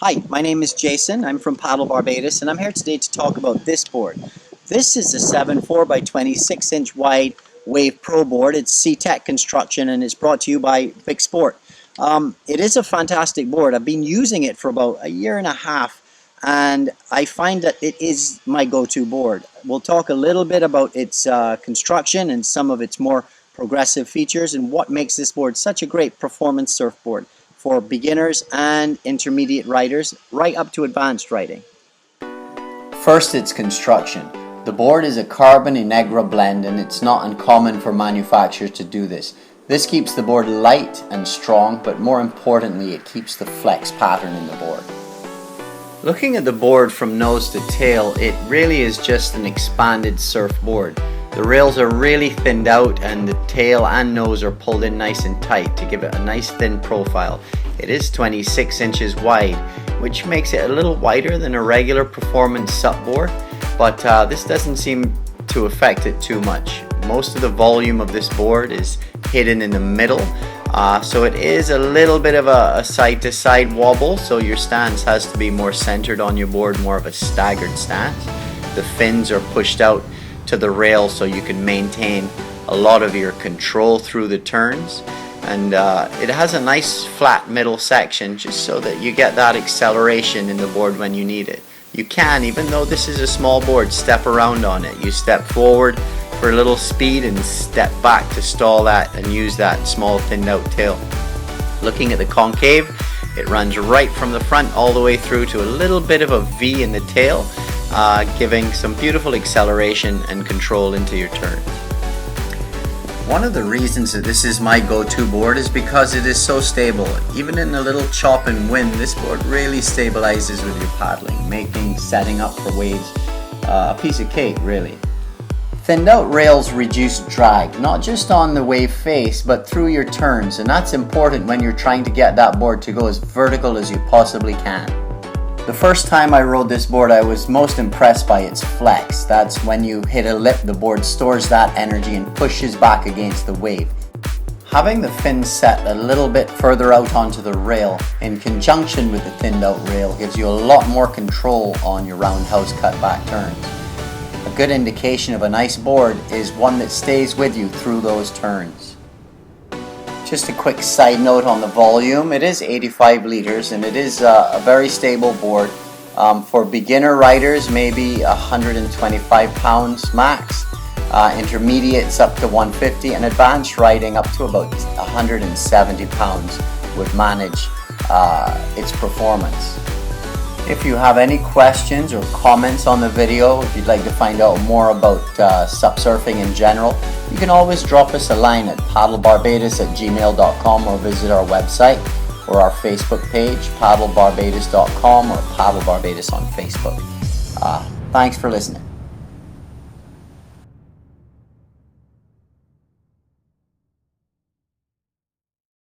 Hi, my name is Jason. I'm from Paddle Barbados, and I'm here today to talk about this board. This is a 7.4 by 26-inch wide Wave Pro board. It's C-Tech construction, and it's brought to you by Big Sport. It is a fantastic board. I've been using it for about a year and a half, and I find that it is my go-to board. We'll talk a little bit about its construction and some of its more progressive features and what makes this board such a great performance surfboard for beginners and intermediate riders, right up to advanced riding. First, its construction. The board is a carbon Integra blend, and it's not uncommon for manufacturers to do this. This keeps the board light and strong, but more importantly, it keeps the flex pattern in the board. Looking at the board from nose to tail, it really is just an expanded surfboard. The rails are really thinned out, and the tail and nose are pulled in nice and tight to give it a nice thin profile. It is 26 inches wide, which makes it a little wider than a regular performance SUP board, but this doesn't seem to affect it too much. Most of the volume of this board is hidden in the middle, so it is a little bit of a side-to-side wobble, so your stance has to be more centered on your board, more of a staggered stance. The fins are pushed out to the rail so you can maintain a lot of your control through the turns, and it has a nice flat middle section just so that you get that acceleration in the board when you need it. You can, even though this is a small board, step around on it. You step forward for a little speed and step back to stall that and use that small thinned out tail. Looking at the concave, it runs right from the front all the way through to a little bit of a V in the tail, giving some beautiful acceleration and control into your turn. One of the reasons that this is my go-to board is because it is so stable. Even in a little chop and wind, this board really stabilizes with your paddling, making setting up for waves a piece of cake, really. Thinned out rails reduce drag, not just on the wave face, but through your turns, and that's important when you're trying to get that board to go as vertical as you possibly can. The first time I rode this board, I was most impressed by its flex. That's when you hit a lip, the board stores that energy and pushes back against the wave. Having the fins set a little bit further out onto the rail in conjunction with the thinned out rail gives you a lot more control on your roundhouse cutback turns. A good indication of a nice board is one that stays with you through those turns. Just a quick side note on the volume, it is 85 liters and it is a very stable board. For beginner riders, maybe 125 pounds max. Intermediates up to 150, and advanced riding up to about 170 pounds would manage its performance. If you have any questions or comments on the video, if you'd like to find out more about SUP surfing in general, you can always drop us a line at paddlebarbados@gmail.com or visit our website or our Facebook page, paddlebarbados.com or Paddle Barbados on Facebook. Thanks for listening.